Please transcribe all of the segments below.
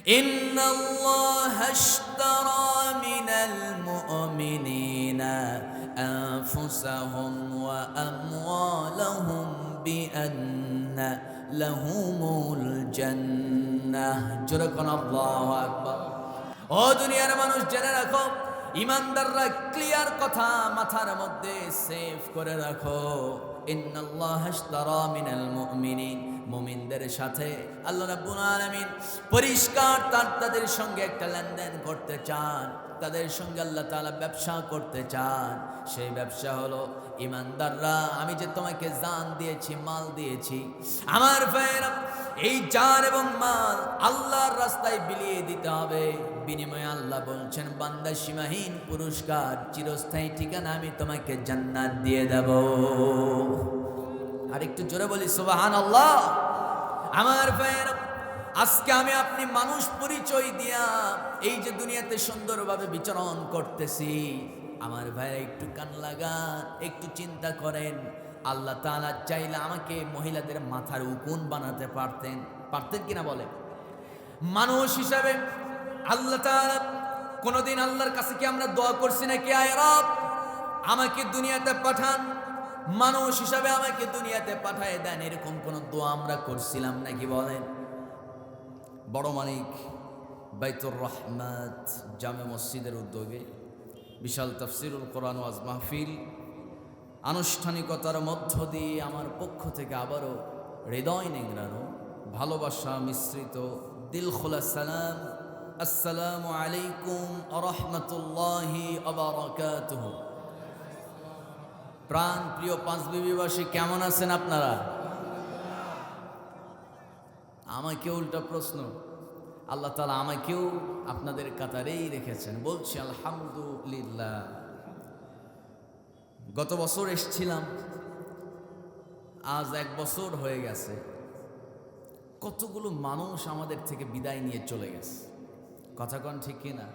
ইন্নাল্লাহা আশতারা মিনাল মুমিনিনা আনফুসাহুম ওয়া আমওয়ালাহুম বিআন্না লাহুমুল জান্নাহ। জোরে কোন আল্লাহু আকবার। ও দুনিয়ার মানুষ, জেনে রাখো, ইমানদাররা ক্লিয়ার কথা মাথার মধ্যে সেভ করে রাখো। ইন্নাল্লাহা আশতারা মিনাল মুমিনিন, মুমিনদের সাথে আল্লাহ রাব্বুল আলামিন পরিষ্কার তাদের সঙ্গে একটা লেনদেন করতে চান, তাদের সঙ্গে আল্লাহ তাআলা ব্যবসা করতে চান। সেই ব্যবসা হলো ইমানদাররা, আমি যে তোমাকে জান দিয়েছি, মাল দিয়েছি, আমার ভাইয়েরা, এই জান এবং মাল আল্লাহর রাস্তায় বিলিয়ে দিতে হবে। বিনিময়ে আল্লাহ বলছেন, বান্দা সীমাহীন পুরস্কার, চিরস্থায়ী ঠিকানা, আমি তোমাকে জান্নাত দিয়ে দেব। আর একটু জোরে বলি সুবহানাল্লাহ। আমার ভাইয়েরা, আজকে আমি আপনি মানুষ পরিচয় দিয়া এই যে দুনিয়াতে সুন্দরভাবে বিচরণ করতেছি, আমার ভাইরা একটু কান লাগান, একটু চিন্তা করেন। আল্লাহ তাআলা চাইলে আমাকে মহিলাদের মাথার উকুন বানাতে পারতেন, পারতেন কিনা বলেন? মানুষ হিসাবে আল্লাহ তাআলা কোনদিন আল্লাহর কাছে কি আমরা দোয়া করছি নাকি, আয় রব আমাকে দুনিয়াতে পাঠান, মানুষ হিসাবে আমাকে দুনিয়াতে পাঠায় দেন, এরকম কোন দোয়া আমরা করছিলাম নাকি বলেন? বড় মানিক বাইতুর রহমাত জামে মসজিদের উদ্যোগে বিশাল তাফসিরুল কোরআন ওয়াজ মাহফিল আনুষ্ঠানিকতার মধ্য দিয়ে আমার পক্ষ থেকে আবারও হৃদয় নিংড়ানো, ভালোবাসা মিশ্রিত দিল খোলা সালাম, আসসালামু আলাইকুম ওয়া রাহমাতুল্লাহি ওয়া বারাকাতুহু। প্রাণ প্রিয় পাঁচবিবিবাসী, কেমন আছেন আপনারা? আমাকে উল্টা প্রশ্ন, আল্লাহ তাআলা আমাকেও আপনাদের কাতারেই রেখেছেন, বলছি আলহামদুলিল্লাহ। গত বছর এসেছিলাম, আজ 1 বছর হয়ে গেছে। কতগুলো মানুষ আমাদের থেকে বিদায় নিয়ে চলে গেছে, কথা কন ঠিক কিনা?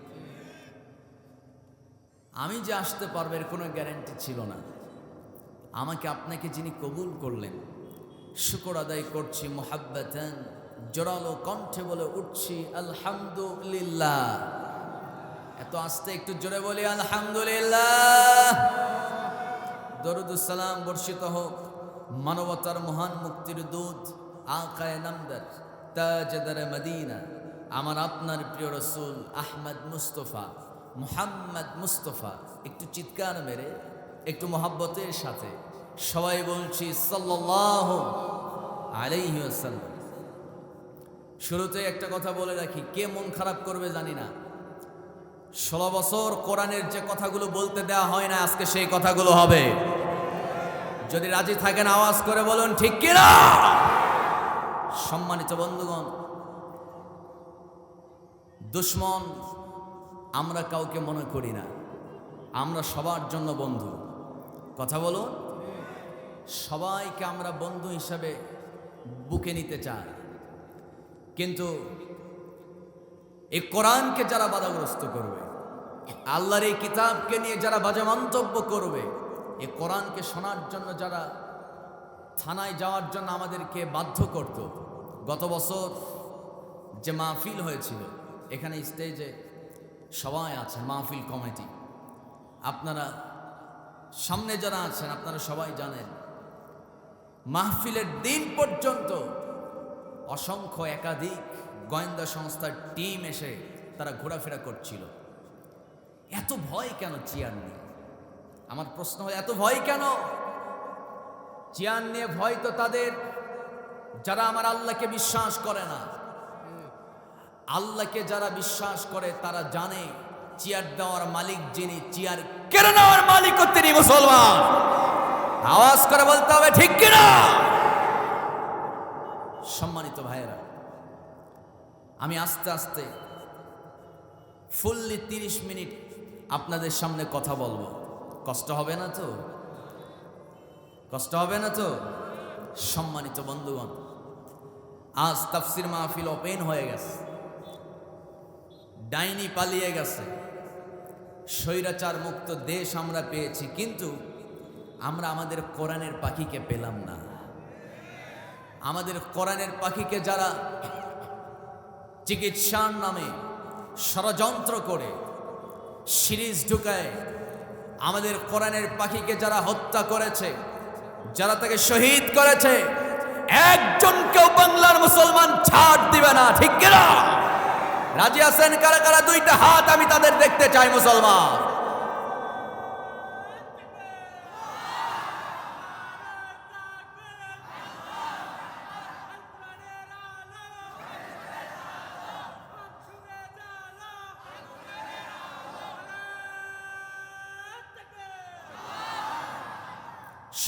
আমি যে আসতে পারবো এর কোনো গ্যারান্টি ছিল না। আমাকে আপনাকে যিনি কবুল করলেন, শুকর আদায় করছি মুহাব্বাতান, জোরালো কণ্ঠে বলে উঠছি আলহামদুলিল্লাহ। এত আস্তে একটু জোরে বলি আলহামদুলিল্লাহ। দরুদুস সালাম বর্ষিত হোক মানবতার মহান মুক্তির দূত আকায়ে নামদার তাজদার মদিনা, আমার আপনার প্রিয় রাসূল আহমদ মুস্তফা মুহাম্মদ মুস্তফা। একটু চিৎকার মেরে, একটু মহাব্বতের সাথে সবাই বলছি সাল্লাল্লাহু আলাইহি ওয়াসাল্লাম। শুরুতে একটা কথা বলে রাখি, কে মন খারাপ করবে জানি না। 16 বছর কোরআনের যে কথাগুলো বলতে দেওয়া হয় না, আজকে সেই কথাগুলো হবে। যদি রাজি থাকেন আওয়াজ করে বলুন ঠিক কিনা। সম্মানিত বন্ধুগণ, দুশ্মন আমরা কাউকে মনে করি না, আমরা সবার জন্য বন্ধু। কথা বলুন, সবাইকে আমরা বন্ধু হিসাবে বুকে নিতে চাই। কিন্তু এই কোরআনকে যারা বাধাগ্রস্ত করবে, আল্লাহর এই কিতাবকে নিয়ে যারা বাজে মন্তব্য করবে, এই কোরআনকে শোনার জন্য যারা থানায় যাওয়ার জন্য আমাদেরকে বাধ্য করত। গত বছর যে মাহফিল হয়েছিল, এখানে স্টেজে সবাই আছেন, মাহফিল কমিটি, আপনারা সামনে যারা আছেন আপনারা সবাই জানেন, মাহফিলের দিন পর্যন্ত অসংখ্য একাধিক গোয়েন্দা সংস্থার টিম এসে তারা ঘোরাফেরা করছিল। এত ভয় কেন চেয়ার নিয়ে? আমার প্রশ্ন হয়, এত ভয় কেন চেয়ার নিয়ে? ভয় তো তাদের যারা আমার আল্লাহকে বিশ্বাস করে না। আল্লাহকে যারা বিশ্বাস করে তারা জানে চেয়ার দেওয়ার মালিক যিনি, চেয়ার কেড়ে নেওয়ার মালিকও তিনি মুসলমান। আওয়াজ করে বলতে হবে ঠিক কিনা। সম্মানিত ভাইয়েরা, আমি আস্তে আস্তে ফুললি 30 মিনিট আপনাদের সামনে কথা বলবো। কষ্ট হবে না তো? কষ্ট হবে না তো? সম্মানিত বন্ধুগণ, আজ তাফসির মাহফিল ওপেন হয়ে গেছে, ডাইনি পালিয়ে গেছে, স্বৈরাচার মুক্ত দেশ আমরা পেয়েছি, কিন্তু আমরা আমাদের কোরআনের পাখিকে পেলাম না। আমাদের কোরআনের পাখিকে যারা চিকিৎসার নামে ষড়যন্ত্র করে সিরিজ ঢুকায় আমাদের কোরআনের পাখিকে যারা হত্যা করেছে, যারা তাকে শহীদ করেছে, একজনকেও বাংলার মুসলমান ছাড় দিবে না। ঠিক কিনা? রাজি আছেন কারা কারা? দুইটা হাত আমি তাদের দেখতে চাই। মুসলমান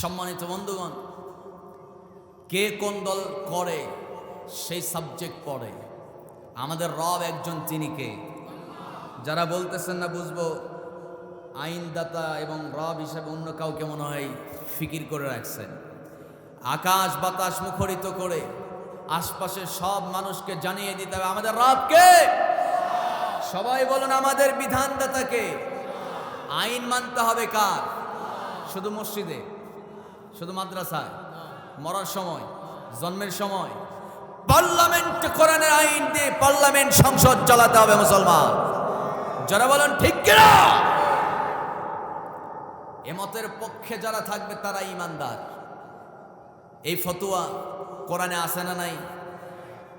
সম্মানিত বন্ধুগণ, কে কোন দল করে সেই সাবজেক্ট পড়ে। আমাদের রব একজন, তিনি কে? যারা বলতেছেন না বুঝবো, আইনদাতা এবং রব হিসেবে অন্য কাউকে মনে হয় ফিকির করে রাখছেন। আকাশ বাতাস মুখরিত করে আশপাশের সব মানুষকে জানিয়ে দিতে হবে আমাদের রব কে। সবাই বলুন আমাদের বিধানদাতাকে। আইন মানতে হবে কার? শুধু মসজিদে, শুধু মাদ্রাসায়, মরার সময়, জন্মের সময় পার্লামেন্ট কোরআনের আইন দিয়ে পার্লামেন্ট সংসদ চালাতে হবে। মুসলমান যারা বলেন ঠিক কিনা? এ মতের পক্ষে যারা থাকবে তারা ঈমানদার। এই ফতোয়া কোরআনে আছে না নাই?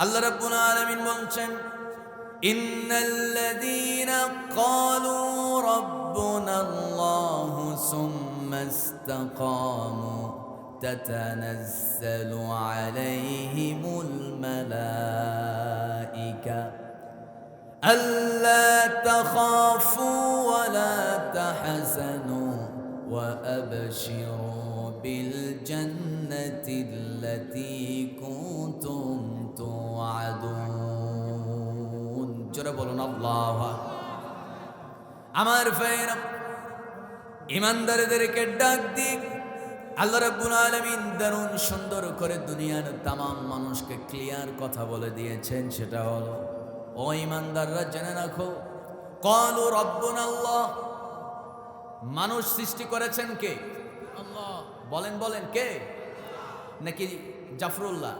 আল্লাহ রাব্বুল আলামিন বলছেন, ইন্নাল্লাযীনা ক্বালু রাব্বুনাল্লাহু সুম্মা ইসতাকামু তাতানাজ্জালু আলাইহিমুল মালাইকা আল্লা তাখাফু ওয়া লা তাহজানু ওয়া আবশিরু বিল জান্নাতিল্লাতী কুনতুম তুআদুন। জোরে বলুন আল্লাহু আকবার। আমার ভাইরা, ঈমানদারদেরকে ডাক দিক আল্লাহ রাব্বুল আলামিন দারুণ সুন্দর করে দুনিয়ার তামাম মানুষকে ক্লিয়ার কথা বলে দিয়েছেন। সেটা হলো, ও ঈমানদাররা জেনে রাখো, ক্বালু রাব্বুনাল্লাহ, মানুষ সৃষ্টি করেছেন কে? আল্লাহ। বলেন বলেন কে? নাকি জাফরুল্লাহ?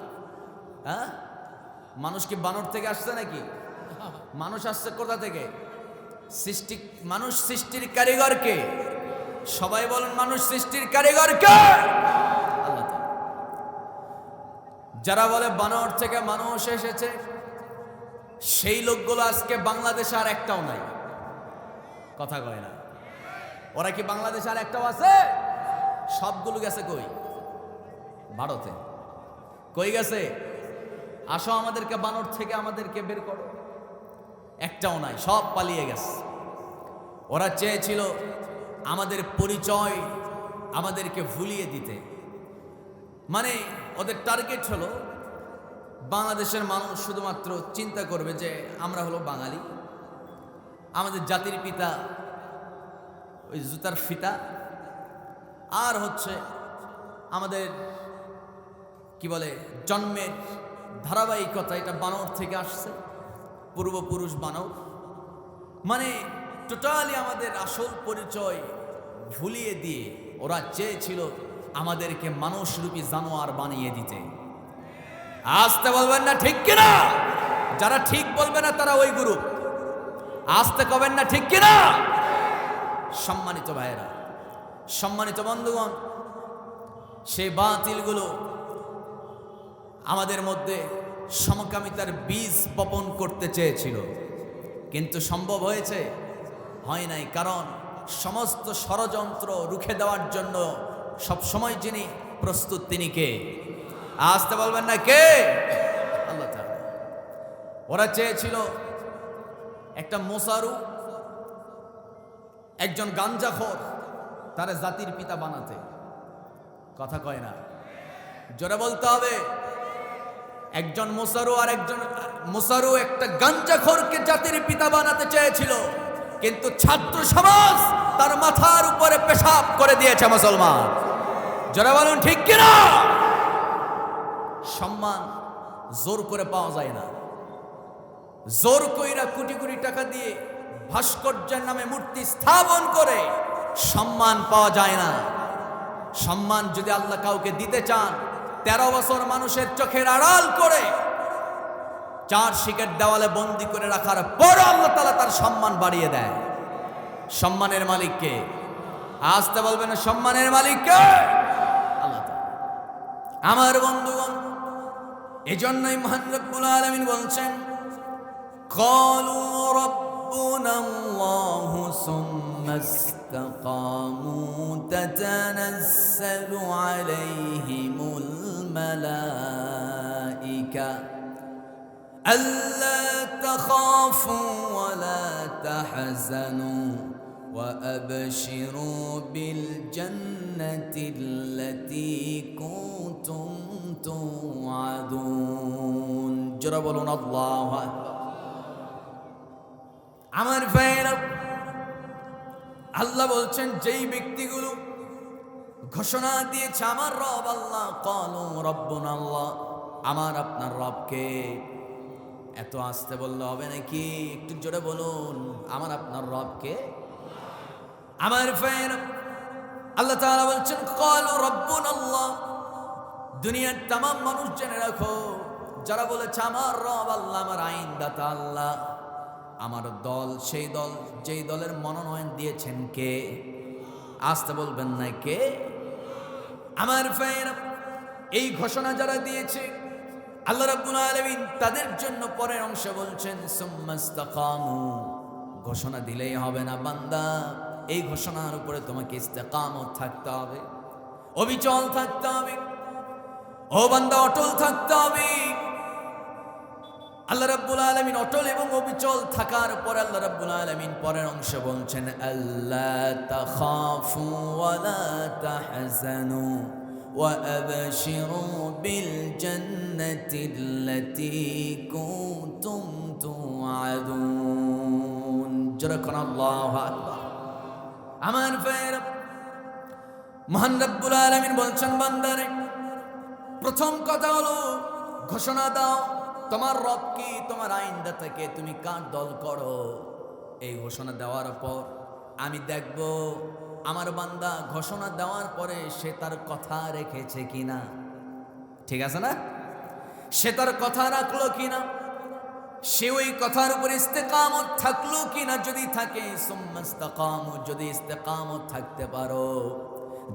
হ্যাঁ, মানুষ কি বানর থেকে আসছে নাকি? মানুষ আসছে কোথা থেকে? সৃষ্টি, মানুষ সৃষ্টির কারিগর কে? সবাই বলেন মানুষ সৃষ্টির কারিগর কে? আল্লাহ তাআলা। যারা বলে বানর থেকে মানুষ এসেছে, সেই লোকগুলো আজকে বাংলাদেশে আর একটাও নাই। কথা কয় না। ওরা কি বাংলাদেশে আর একটাও আছে? সবগুলো গেছে কই? ভারতে। কই গেছে? আসো আমাদেরকে বানর থেকে আমাদেরকে বের করো। একটাও নাই, সব পালিয়ে গেছে। ওরা চেয়েছিল আমাদের পরিচয় আমাদেরকে ভুলিয়ে দিতে। মানে ওদের টার্গেট হলো বাংলাদেশের মানুষ শুধুমাত্র চিন্তা করবে যে আমরা হলো বাঙালি, আমাদের জাতির পিতা ওই জুতার ফিতা, আর হচ্ছে আমাদের কি বলে জন্মের ধারাবাহিকতা, এটা বানর থেকে আসছে, পূর্বপুরুষ বানর। মানে টোটালি আমাদের আসল পরিচয় ভুলিয়ে দিয়ে ওরা চেয়েছিল আমাদেরকে মানুষরূপী জানোয়ার বানিয়ে দিতে। আসতে বলবেন না ঠিক কিনা? যারা ঠিক বলবে না তারা ওই গ্রুপ। আসতে কবেন না ঠিক কিনা? সম্মানিত ভাইয়েরা, সম্মানিত বন্ধুগণ, সেই বাতিলগুলো আমাদের মধ্যে সমকামিতার বীজ বপন করতে চেয়েছিল, কিন্তু সম্ভব হয়েছে? হয় নাই। কারণ সমস্ত ষড়যন্ত্র রুখে দেওয়ার জন্য সবসময় যিনি প্রস্তুত, তিনি কে? আসতে বলবেন না কে? আল্লাহ তাআলা। ওরা চেয়েছিল একটা মোসারু, একজন গাঞ্জাখোর, তারা জাতির পিতা বানাতে। কথা কয় না, জোরে বলতে হবে। একজন মোসারু আর একজন মোসারু একটা গাঞ্জাখোরকে জাতির পিতা বানাতে চেয়েছিল, কিন্তু ছাত্র সমাজ তার মাথার উপরে পেশাব করে দিয়েছে। মুসলমান যারা বলুন ঠিক কিনা? সম্মান জোর করে পাওয়া যায় না। জোর কইরা কোটি কোটি টাকা দিয়ে ভাস্কর্যের নামে মূর্তি স্থাপন করে সম্মান পাওয়া যায় না। সম্মান যদি আল্লাহ কাউকে দিতে চান, 13 বছর মানুষের চোখের আড়াল করে 4 শিকের দেওয়ালে বন্দি করে রাখার পর আল্লাহ তাআলা তার সম্মান বাড়িয়ে দেয়। সম্মানের মালিককে আসতে বলবেন, সম্মানের মালিককে আল্লাহ তাআলা। আমার বন্ধুগণ, এজন্যই মহান রব্বুল আলামিন বলছেন, ক্বালু রাব্বুনা আল্লাহু সুম্মা ইসতাকামু তাতানাজ্জালু আলাইহিমুল মালাইকা আল্লা তাখাফু ওয়া লা তাহজানু وأبشروا بالجنة التي كنتم توعدون جرى بولون الله أكبر আমার ভাইরা, আল্লাহ বলছেন যেই ব্যক্তিগুলো ঘোষণা দিয়েছে আমার রব আল্লাহ, ক্বালু রাব্বুনা আল্লাহ, আমার আপনার রবকে। এত আস্তে বললে হবে নাকি? একটু জোরে বলুন, আমার আপনার রবকে। আমার ভাইরা, আল্লাহ তাআলা বলছেন ক্বালু রাব্বুনা আল্লাহ। দুনিয়ার तमाम মানুষ জেনে রাখো, যারা বলেছে আমার রব আল্লাহ, আমার আইনদাতা আল্লাহ, আমার দল সেই দল যেই দলের মনোনয়ন দিয়েছেন কে? আসতে বলবেন না কে? আমার ভাইরা, এই ঘোষণা যারা দিয়েছে আল্লাহ রাব্বুল আলামিন তাদের জন্য পরের অংশে বলছেন সুম্মা ইসতাকামু। ঘোষণা দিলেই হবে না বান্দা, এই ঘোষণার উপরে তোমাকে ইস্তেকামত থাকতে হবে, অবিচল থাকতে হবে। ও বান্দা, অটল থাকতে হবে। আল্লাহ রাব্বুল আলামিন অটল এবং অবিচল থাকার পর আল্লাহ রাব্বুল আলামিন পরের অংশে বলছেন আল্লা তাখাফু ওয়া লা তাহজানু ওয়া আবশিরু বিল জান্নাতিল্লাতী কুনতুম তুআদুন। জোরে আল্লাহু আকবার। আমার ভাইরা, মহান রব্বুল আলামিন বলছেন বান্দারে, প্রথম কথা হলো ঘোষণা দাও তোমার রব কি, তোমার আইনদাতাকে, তুমি কার দল করো। এই ঘোষণা দেওয়ার পর আমি দেখব আমার বান্দা ঘোষণা দেওয়ার পরে সে তার কথা রেখেছে কিনা। ঠিক আছে না? সে তার কথা রাখলো কিনা, সে ওই কথার উপর ইস্তেকামত থাকলো কিনা। যদি থাকে সুম্মা ইসতাকামু, যদি ইস্তেকামত থাকতে পারো,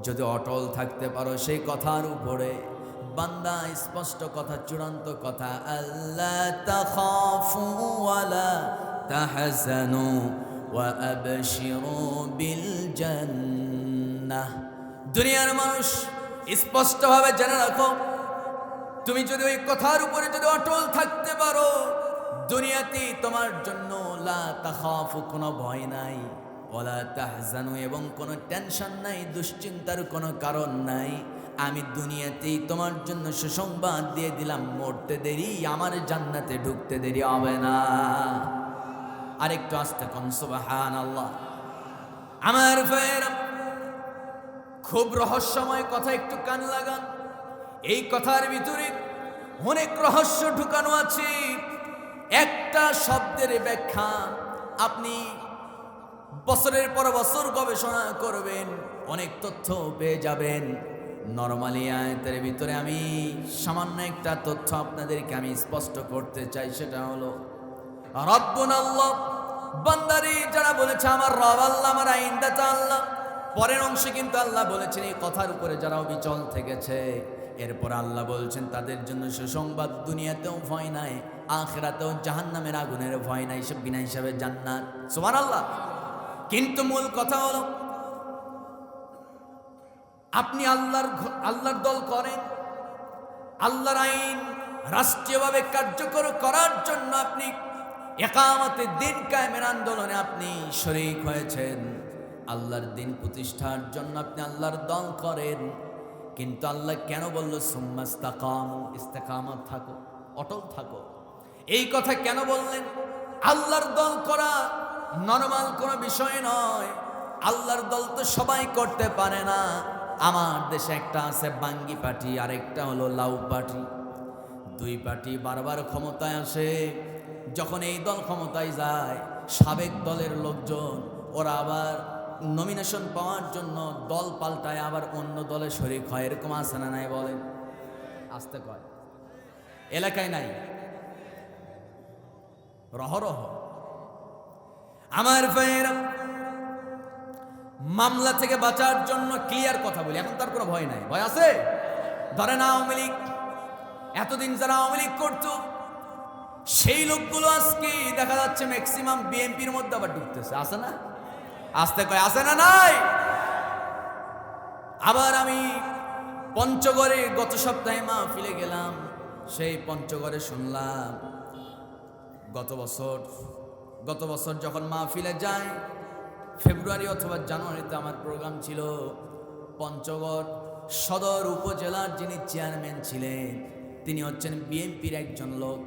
যদি অটল থাকতে পারো সেই কথার উপরে, বান্দা স্পষ্ট কথা, চূড়ান্ত কথা, আল্লা তাখাফু ওয়া লা তাহজানু ওয়া আবশিরু বিল জান্নাহ। দুনিয়ার মানুষ স্পষ্টভাবে জেনে রাখো, তুমি যদি ওই কথার উপরে যদি অটল থাকতে পারো, দুনিয়াতে তোমার জন্য লা তাখাফু, কোনো ভয় নাই, ওয়ালা তাহজানু, এবং কোনো টেনশন নাই, দুশ্চিন্তার কোনো কারণ নাই। আমি দুনিয়াতেই তোমার জন্য সুসংবাদ দিয়ে দিলাম, মরতে দেরি, আমার জান্নাতে ঢুকতে দেরি হবে না। আরেকটু আস্তে কোন সুবহানাল্লাহ। আমার ভাইরা, খুব রহস্যময় কথা, একটু কান লাগান। এই কথার ভিতরে অনেক রহস্য ঢুকানো আছে। একটা শব্দের ব্যাখ্যা আপনি বছরের পর বছর গবেষণা করবেন, অনেক তথ্য পেয়ে যাবেন। নরমালি আয়াতের ভিতরে আমি সামান্য একটা তথ্য আপনাদেরকে আমি স্পষ্ট করতে চাই, সেটা হলো রব্বুনা আল্লাহ। বান্দারি যারা বলেছে আমার রব আল্লাহ, আমার আইনদাতা আল্লাহ, পরের অংশে কিন্তু আল্লাহ বলেছেন এই কথার উপরে যারা অবিচল থেকেছে, এরপর আল্লাহ বলছেন তাদের জন্য সুসংবাদ, দুনিয়াতেও ভয় নাই, আখিরাতেও জাহান্নামের আগুনের ভয় নাই, সব বিনা হিসাবে জান্নাত। সুবহানাল্লাহ। কিন্তু মূল কথা হলো আপনি আল্লাহর দল করেন, আল্লাহর আইন রাষ্ট্রীয়ভাবে কার্যকর করার জন্য আপনি ইকামতের দিন কায়েমের আন্দোলনে আপনি শরীক হয়েছেন, আল্লাহর দিন প্রতিষ্ঠার জন্য আপনি আল্লাহর দল করেন। কিন্তু আল্লাহ কেন বলল সুম্মা ইসতাকামু, ইস্তেকামত থাকো, অটল থাকো? এই কথা কেন বললেন? আল্লাহর দল করা নরমাল কোনো বিষয় নয়। আল্লাহর দল তো সবাই করতে পারে না। আমার দেশে একটা আছে বাঙ্গি পার্টি, আরেকটা হলো লাউ পার্টি। দুই পার্টি বারবার ক্ষমতায় আসে। যখন এই দল ক্ষমতায় যায়, সাবেক দলের লোকজন ওরা আবার নমিনেশন পাওয়ার জন্য দল পাল্টায়, আবার অন্য দলে শরিক হয়। এরকম আছে না নাই? বলেন। আসতে কয় এলাকায় নাই, রহরহ। আমার ভাইয়েরা, মামলা থেকে বাঁচার জন্য ক্লিয়ার কথা বলি, এখন তার কোনো ভয় নাই। ভয় আছে? ধরেন আওয়ামী লীগ, এতদিন যারা আওয়ামী লীগ করতো সেই লোকগুলো আজকে দেখা যাচ্ছে ম্যাক্সিমাম বিএনপির মধ্যে আবার ঢুকতেছে, আছে না? আসতে কয় আছে না নাই? আবার আমি পঞ্চগড়ে গত সপ্তাহে মাহফিলে গেলাম, সেই পঞ্চগড়ে শুনলাম গত বছর যখন মাহফিলে যায়, ফেব্রুয়ারি অথবা জানুয়ারিতে আমার প্রোগ্রাম ছিল, পঞ্চগড় সদর উপজেলার যিনি চেয়ারম্যান ছিলেন তিনি হচ্ছেন বিএনপির একজন লোক।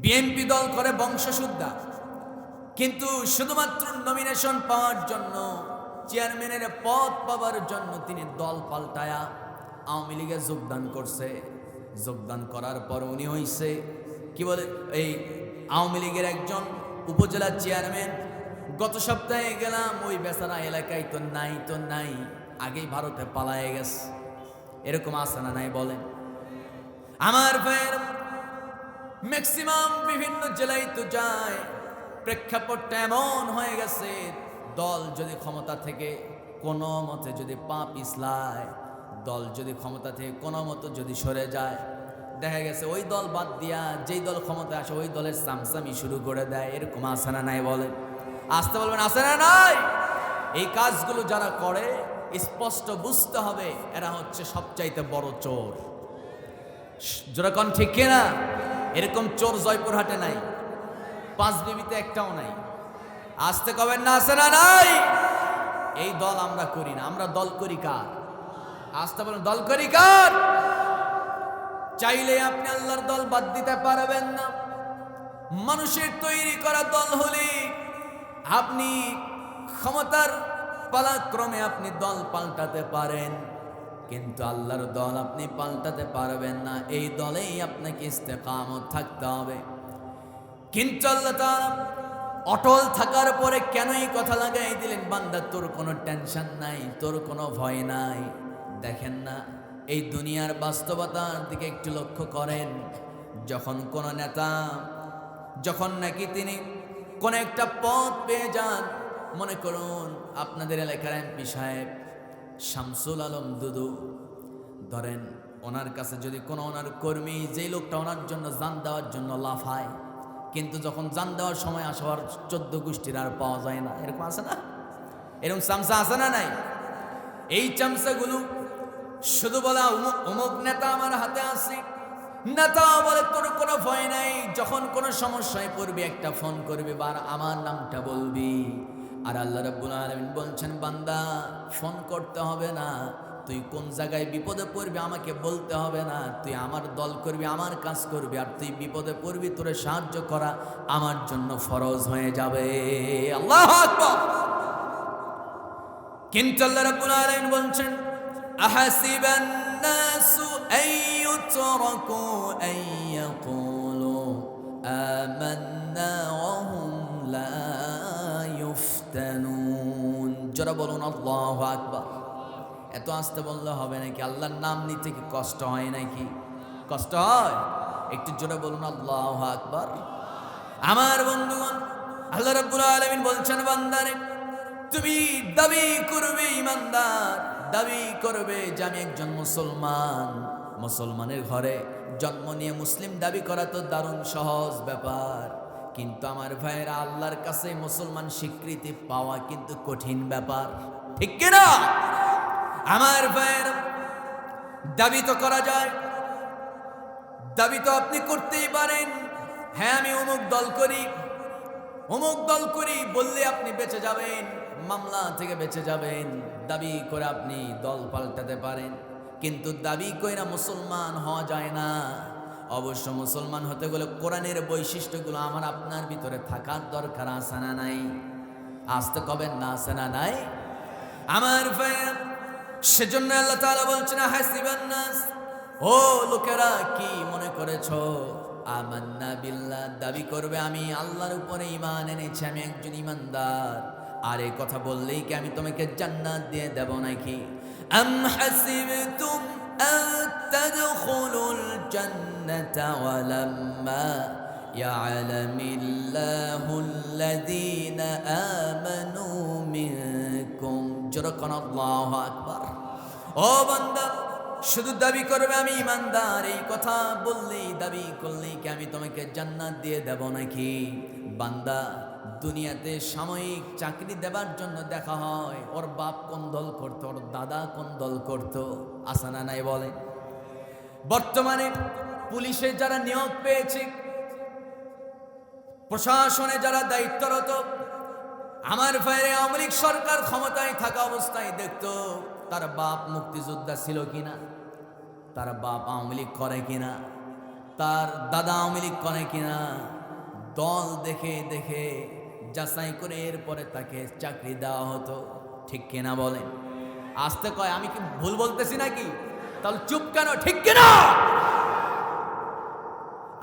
বিএনপি দল করে বংশশুদ্ধা, কিন্তু শুধুমাত্র নমিনেশন পাওয়ার জন্য, চেয়ারম্যানের পদ পাওয়ার জন্য তিনি দল পাল্টায়া আওয়ামী লীগে যোগদান করছে। যোগদান করার পর উনি হইছে কি বলে এই আওয়ামী লীগের একজন উপজেলা চেয়ারম্যান। গত সপ্তাহে গেলাম, ওই বেচারা এলাকায় তো নাই, আগেই ভারতে পালায়ে গেছে। এরকম আছে না নাই বলেন? আমার ভাইয়ের ম্যাক্সিমাম বিভিন্ন জেলায় তো যায়, প্রেক্ষাপটটা এমন হয়ে গেছে, দল যদি ক্ষমতা থেকে কোনো মতে যদি পা পিছলায়, দল যদি ক্ষমতা থেকে কোনো মতো যদি সরে যায়, দেখা গেছে ওই দল বাদ দিয়া যেই দল ক্ষমতা আসে ওই দলের সামসামি শুরু করে দেয়। এরকম আছে না নাই বলেন? আসতে বলবেন আছে না নাই? এই কাজগুলো যারা করে স্পষ্ট বুঝতে হবে এরা হচ্ছে সবচাইতে বড় চোর। যেরকম ঠিক কিনা? এরকম চোর জয়পুরহাটে নাই, পাঁচবিবিতে একটাও নাই। আসতে কবেন না আছে না নাই? এই দল আমরা করি না, আমরা দল করি কার? আসতে বলেন দল করি কার? চাইলে আপনি আল্লাহর দল বাদ দিতে পারবেন না। মানুষের তৈরি করা দল হলে আপনি ক্ষমতার পালাক্রমে আপনি দল পাল্টাতে পারেন, কিন্তু আল্লাহর দল আপনি পাল্টাতে পারবেন না। এই দলেই আপনাকে ইস্তেকামত থাকতে হবে। কিন্তু আল্লাহ তাআলা অটল থাকার পরে কেন এই কথা লাগাই দিলেন? বান্দা তোর কোনো টেনশন নাই, তোর কোনো ভয় নাই। দেখেন না, এই দুনিয়ার বাস্তবতার দিকে একটু লক্ষ্য করেন। যখন কোন নেতা, যখন নাকি তিনি কোন একটা পদ পেয়ে যান, মনে করুন আপনাদের এলাকার এমপি সাহেব শামসুল আলম দুদু, ধরেন ওনার কাছে যদি কোনো ওনার কর্মী, যেই লোকটা ওনার জন্য জান দেওয়ার জন্য লাফায়, কিন্তু যখন জান দেওয়ার সময় আসে আর 14 গোষ্ঠীর আর পাওয়া যায় না। এরকম আছে না? এরকম চামচা আছে না নাই? এই চামচাগুলো শুধু বলা অমুক নেতা আমার হাতে আছে, নেতা বলে তোর কোনো ভয় নাই, যখন কোনো সমস্যায় পড়বি একটা ফোন করবি বা আমার নামটা বলবি। আর আল্লাহ রাব্বুল আলামিন বলছেন, বান্দা ফোন করতে হবে না, তুই কোন জায়গায় বিপদে পড়বি আমাকে বলতে হবে না, তুই আমার দল করবি, আমার কাজ করবি, আর তুই বিপদে পড়বি, তোরে সাহায্য করা আমার জন্য ফরজ হয়ে যাবে। আল্লাহু আকবার। কিন্তু আল্লাহ রাব্বুল আলামিন বলছেন, আহাসিবান নাসু আইয়ুতরাকু আইয়াকুলু আমান্না ওয়া হুম লা ইফতানুন। যারা বলুন আল্লাহু আকবার। এত আস্তে বললে হবে নাকি? আল্লাহর নাম নিতে কি কষ্ট হয় নাকি? কষ্ট হয়? একটু জোরে বলুন আল্লাহু আকবার। আমার বন্ধুগণ, আল্লাহ রাব্বুল আলামিন বলছেন, বান্দারে তুমি দাবি করবে ইমানদার, দাবি করবে যে আমি একজন মুসলমান। মুসলমানের ঘরে জন্ম নিয়ে মুসলিম দাবি করা তো দারুণ সহজ ব্যাপার, কিন্তু আমার ভাইয়েরা আল্লাহর কাছে মুসলমান স্বীকৃতি পাওয়া কিন্তু কঠিন ব্যাপার, ঠিক কিনা? আমার ভাইয়েরা দাবি তো করা যায়, দাবি তো আপনি করতেই পারেন। হ্যাঁ আমি অমুক দল করি বললে আপনি বেঁচে যাবেন, মামলা থেকে বেঁচে যাবেন। দাবি করে আপনি দল পাল্টাতে পারেন, কিন্তু দাবি কইরা মুসলমান হওয়া যায় না। অবশ্য মুসলমান হতে গেলে কোরআনের বৈশিষ্ট্যগুলো আমার আপনার ভিতরে থাকার দরকার আছে না নাই? আসতে কবেন না আছে না নাই? আমার ভাইয়া, সেজন্য আল্লাহ তাআলা বলছেন, হাসিবান নাস, ও লোকেরা কি মনে করেছো আমান্না বিল্লাহ, দাবি করবে আমি আল্লাহর উপরে ঈমান এনেছি, আমি একজন ঈমানদার, আর এই কথা বললেই কি আমি তোমাকে জান্নাত দিয়ে দেব নাকি? আম হাসিবতুম أن تدخلوا الجنة ولما يعلم الله الذين آمنوا منكم جركن الله أكبر ও বান্দা শুধু দাবি করবে আমি ইমানদার এই কথা বললেই দাবি করলেই কি আমি তোমাকে জান্নাত দিয়ে দেব নাকি বান্দা দুনিয়াতে সাময়িক চাকরি দেবার জন্য দেখা হয় ওর বাপ কোন দল করতো ওর দাদা কোন দল করতো আসানা নাই বলে বর্তমানে পুলিশে যারা নিয়োগ পেয়েছে প্রশাসনে যারা দায়িত্বরত আমার ভাইরে আওয়ামী লীগ সরকার ক্ষমতায় থাকা অবস্থায় দেখতো তার বাপ মুক্তিযোদ্ধা ছিল কিনা তার বাপ আওয়ামী লীগ করে কিনা তার দাদা আওয়ামী লীগ করে কিনা দল দেখে দেখে যাচাই করে এরপরে তাকে চাকরি দেওয়া হতো ঠিক কিনা বলেন আসতে কয় আমি কি ভুল বলতেছি নাকি তাহলে চুপ কেন ঠিক কিনা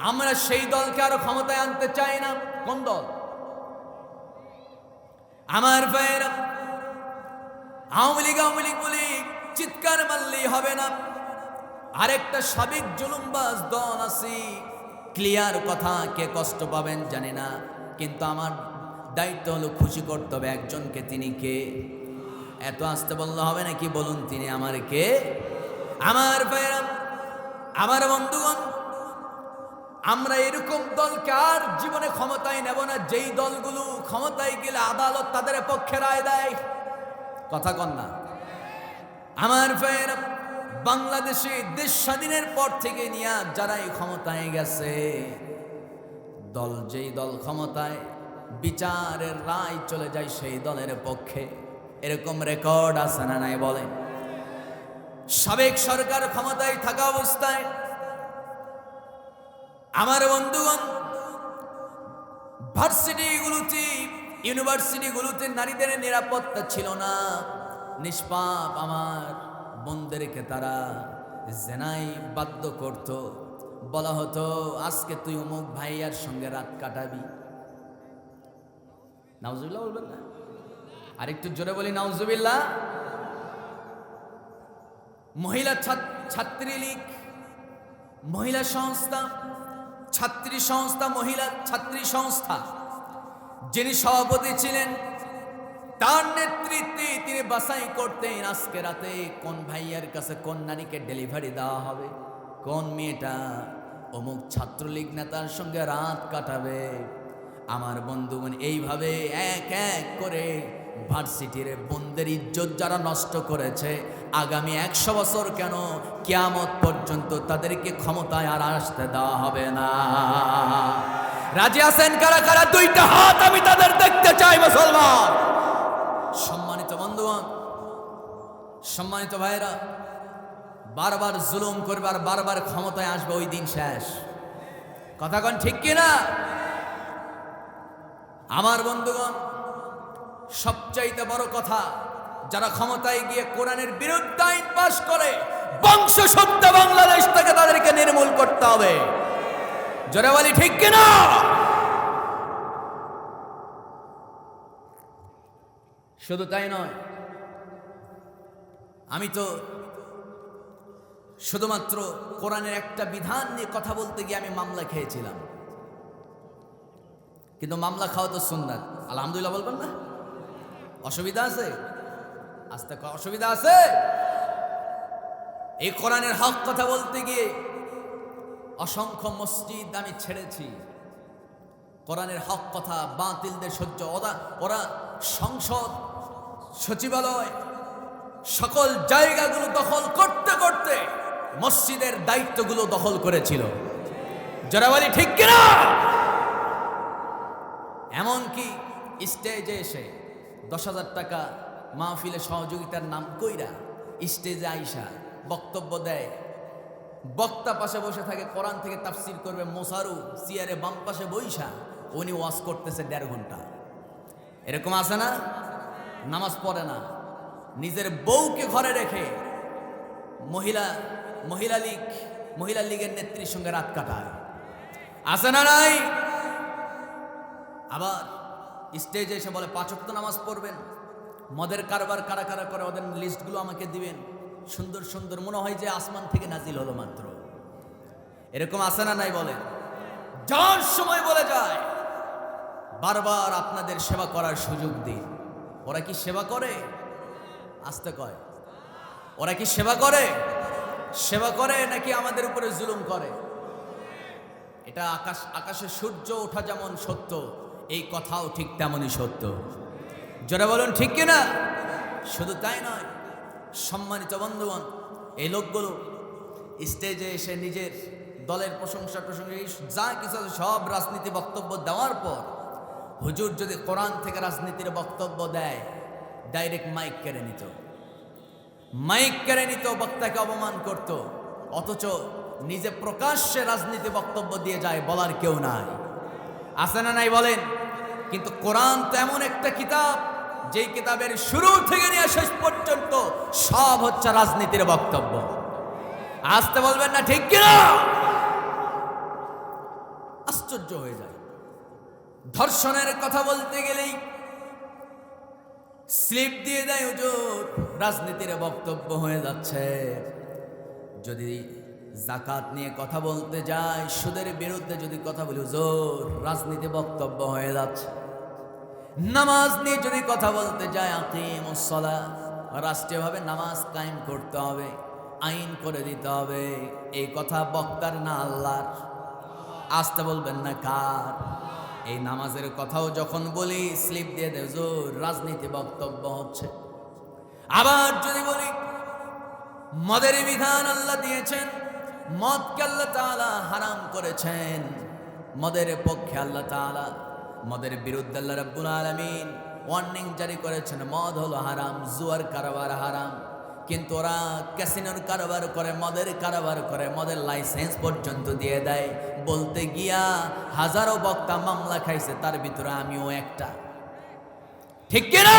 আমরা সেই দলকে আরো ক্ষমতায় আনতে চাই না কোন দল আমার ভাইয়েরা আওয়ামী লীগ বলে চিৎকার মারলেই হবে না আরেকটা সাবেক জুলুমবাজ দল আছে ক্লিয়ার কথা কে কষ্ট পাবেন জানি না কিন্তু আমার দায়িত্ব হলো খুশি করতে হবে একজনকে তিনি কে এত আসতে বললে হবে নাকি বলুন তিনি আমার কে আমার ভাইয়েরা আমার বন্ধুগণ আমরা এরকম দলকে আর জীবনে ক্ষমতায় নেব না যেই দলগুলো ক্ষমতায় গেলে আদালত তাদের পক্ষে রায় দেয় কথা কন না আমার ভাইয়েরা বাংলাদেশে দেশ স্বাধীনের পর থেকে নিয়ে যারা এই ক্ষমতায় গেছে দল যেই দল ক্ষমতায় বিচারের রায় চলে যায় সেই দলের পক্ষে এরকম রেকর্ড আছে না নাই বলেন সাবেক সরকার ক্ষমতায় থাকা অবস্থায় আমার বন্ধুগণ ইউনিভার্সিটিগুলোতে নারীদের নিরাপত্তা ছিল না নিষ্পাপ আমার বোনদেরকে তারা জেনাই বাধ্য করত বলা হতো আজকে তুই অমুক ভাইয়ার সঙ্গে রাত কাটাবি নাউজুবিল্লাহ বলবেন না আরেকটু জোরে বলি নাউজুবিল্লাহ মহিলা ছাত্রী লীগ মহিলা সংস্থা ছাত্রী সংস্থা মহিলা ছাত্রী সংস্থা যিনি সভাপতি ছিলেন তার নেতৃত্বে তিনি বাছাই করতেন আজকে রাতে কোন ভাইয়ার কাছে কোন নারীকে ডেলিভারি দেওয়া হবে কোন মেয়েটা অমুক ছাত্রলীগ নেতার সঙ্গে রাত কাটাবে আমার বন্ধুগণ এইভাবে এক এক করে ভার্সিটির বোনদের ইজ্জত যারা নষ্ট করেছে আগামী 100 বছর কেন কিয়ামত পর্যন্ত তাদেরকে ক্ষমতায় আর আসতে দেওয়া হবে না রাজি আছেন কারা কারা দুইটা হাত আমি তাদের দেখতে চাই মুসলমান সম্মানিত বন্ধুগণ সম্মানিত ভাইরা বারবার জুলুম করবে আর বারবার ক্ষমতায় আসবে ওই দিন শেষ কথা কোন ঠিক কিনা আমার বন্ধুগণ সবচাইতে বড় কথা যারা ক্ষমতায় গিয়ে কোরআনের বিরুদ্ধে আইন পাশ করে বংশশুদ্ধ বাংলাদেশ থেকে তাদেরকে নির্মূল করতে হবে জোরে বলি ঠিক কিনা শুধু তাই নয় আমি তো শুধুমাত্র কোরআনের একটা বিধান নিয়ে কথা বলতে গিয়ে আমি মামলা খেয়েছিলাম কিন্তু মামলা খাওয়া তো সুন্নাত আলহামদুলিল্লাহ বলবেন না অসুবিধা আছে আস্তে অসুবিধা আছে এই কোরআনের হক কথা বলতে গিয়ে অসংখ্য মসজিদ আমি ছেড়েছি কোরআনের হক কথা বাতিলদের সহ্য ওরা সংসদ সচিবালয় সকল জায়গাগুলো দখল করতে করতে মসজিদের দায়িত্বগুলো দখল করেছিল যারা বলি ঠিক কিনা এমনকি স্টেজে এসে 10,000 টাকা মাহফিলে সহযোগিতার নাম কইরা স্টেজে আইসা বক্তব্য দেয় বক্তা পাশে বসে থাকে কোরআন থেকে তাফসির করবে মোসারু চেয়ারে বাম পাশে বইসা উনি ওয়াজ করতেছে 1.5 ঘন্টা এরকম আছে না নামাজ পড়ে না নিজের বউকে ঘরে রেখে মহিলা লীগের নেত্রীর সঙ্গে রাত কাটায় আছে না নাই আবার স্টেজে এসে বলে 5 ওয়াক্ত নামাজ পড়বেন মদের কারবার কারা কারা করে ওদের লিস্টগুলো আমাকে দিবেন সুন্দর সুন্দর, মনে হয় যে আসমান থেকে নাজিল হলো মাত্র। এরকম আছে না নাই বলেন? যার সময় বলে যায় বারবার আপনাদের সেবা করার সুযোগ দিন। ওরা কি সেবা করে? আসতে কয়, ওরা কি সেবা করে? সেবা করে নাকি আমাদের উপরে জুলুম করে? এটা আকাশে সূর্য ওঠা যেমন সত্য, এই কথাও ঠিক তেমনই সত্য। জোরে বলুন ঠিক কিনা? শুধু তাই নয়, সম্মানিত বন্ধুগণ, এই লোকগুলো স্টেজে এসে নিজের দলের প্রশংসা যা কিছু আছে সব রাজনীতি বক্তব্য দেওয়ার পর হুজুর যদি কোরআন থেকে রাজনীতির বক্তব্য দেয়, ডাইরেক্ট মাইক কেড়ে নিত, বক্তাকে অপমান করত। অথচ নিজে প্রকাশ্যে রাজনীতি বক্তব্য দিয়ে যায়, বলার কেউ নাই। আছে না নাই বলেন? কিন্তু কোরআন তো এমন একটা কিতাব, যেই কিতাবের শুরু থেকে নিয়ে শেষ পর্যন্ত সব হচ্ছে রাজনীতির বক্তব্য। আসতে বলবেন না ঠিক কিনা? আশ্চর্য হয়ে যায়। ধর্ষণের কথা বলতে গেলেই স্লিপ দিয়ে দেয় হুজুর, রাজনীতির বক্তব্য হয়ে যাচ্ছে। যদি যাকাত নিয়ে কথা বলতে যায়, সুদের বিরুদ্ধে যদি কথা বলি, হুজুর রাজনীতি বক্তব্য হয়ে যাচ্ছে। নামাজ নিয়ে যদি কথা বলতে যায়, আকিমুস সালাহ, রাষ্ট্রীয়ভাবে নামাজ কায়েম করতে হবে, আইন করে দিতে হবে, এই কথা বক্তার না আল্লাহর? আসতে বলবেন না কার? এই নামাজের কথাও যখন বলি স্লিপ দিয়ে দেয়, হুজুর রাজনীতি বক্তব্য হচ্ছে। আবার যদি বলি মদের বিধান আল্লাহ দিয়েছেন, মদকে আল্লাহ তাআলা হারাম করেছেন, মদের পক্ষে আল্লাহ তাআলা, মদের বিরুদ্ধে আল্লাহ রাব্বুল আলামিন ওয়ার্নিং জারি করেছেন, মদ হলো হারাম, জুয়ার কারবার হারাম। কিন্তু ওরা ক্যাসিনোর কারবার করে, মদের কারবার করে, মদের লাইসেন্স পর্যন্ত দিয়ে দেয়। বলতে গিয়া হাজারো বক্তা মামলা খাইছে, তার ভিতরে আমিও একটা। ঠিক কিনা?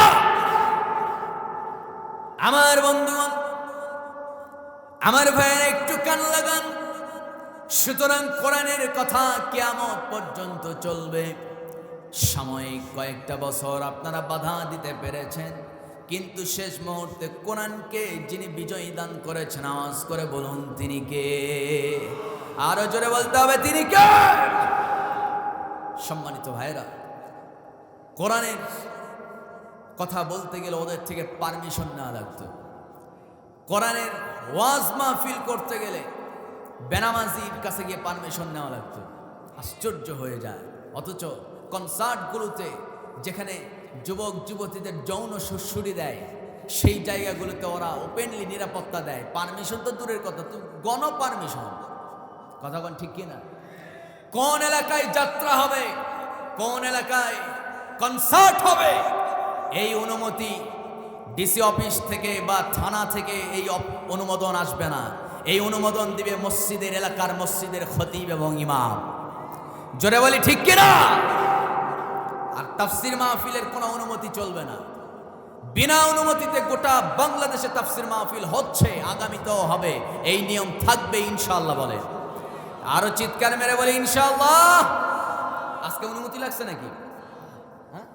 আমার বন্ধুগণ, আমার ভাইয়েরা একটু কান লাগান। সুতরাং কোরআনের কথা কিয়ামত পর্যন্ত চলবে। সাময়িক কয়েকটা বছর আপনারা বাধা দিতে পেরেছেন, কিন্তু শেষ মুহূর্তে কোরআনকে যিনি বিজয়ী দান করেছেন, আওয়াজ করে বলুন তিনি কে? আরো জোরে বলতে হবে তিনি কে? সম্মানিত ভাইরা, কোরআনের কথা বলতে গেলে ওদের থেকে পারমিশন নেওয়া লাগতো। কোরআনের ওয়াজ মাহফিল করতে গেলে বেনামাজির কাছে গিয়ে পারমিশন নেওয়া লাগতো। আশ্চর্য হয়ে যায়। অথচ কনসার্টগুলোতে যেখানে যুবক যুবতীদের যৌন সুরসুরি দেয়, সেই জায়গাগুলোতে ওরা ওপেনলি নিরাপত্তা দেয়। পারমিশন তো দূরের কথা, তুমি গণ পারমিশন। কথা কোন ঠিক কিনা? কোন এলাকায় যাত্রা হবে, কোন এলাকায় কনসার্ট হবে, এই অনুমতি ডিসি অফিস থেকে বা থানা থেকে এই অনুমোদন আসবে না। এই অনুমোদন দিবে মসজিদের, এলাকার মসজিদের খতিব এবং ইমাম। জোরে বলি ঠিক কিনা? আর তাফসির মাহফিলের কোনো অনুমতি চলবে না। বিনা অনুমতিতে গোটা বাংলাদেশে তাফসির মাহফিল হচ্ছে, আগামীতেও হবে। এই নিয়ম থাকবে ইনশাআল্লাহ। বলে আরো চিৎকার মেরে বলে ইনশাআল্লাহ। আজকে অনুমতি লাগছে নাকি? হ্যাঁ,